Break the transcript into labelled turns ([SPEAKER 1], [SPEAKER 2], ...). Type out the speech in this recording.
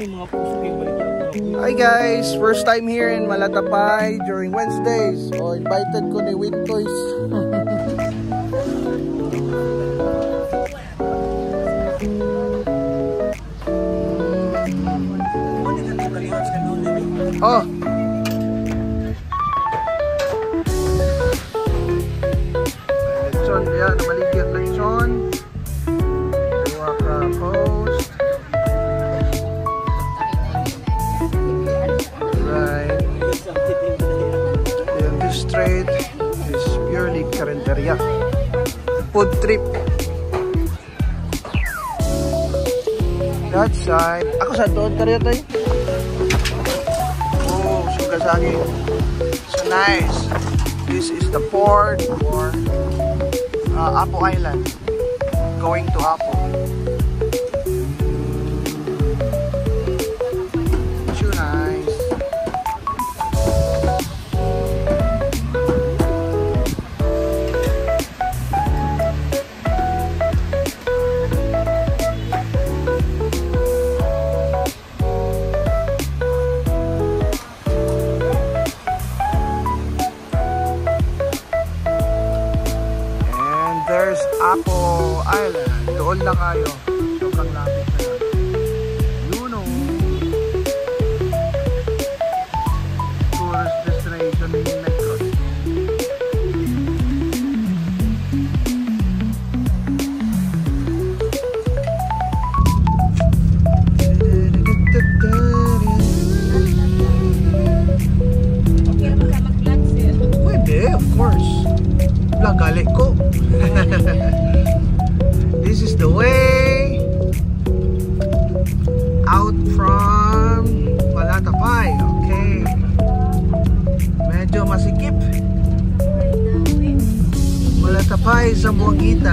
[SPEAKER 1] Hi guys, first time here in Malatapay during Wednesdays. So invited ko ni Wintoys. Oh. Lechon dia, namaligyan lechon. Dua ka post. Right. This street is purely karinderya. Food trip. That side. Ako sa doon karya tayo. So nice. This is the port for Apo Island. Going to Apo. So nice. There's Apo Island. Doon lang kayo. Sobrang lapit na yan. You know. Tourist destination in Negros. Pwede, of course. Gali ko. This is the way out from Malatapay. Okay. Medyo masikip. Malatapay sa Buangita.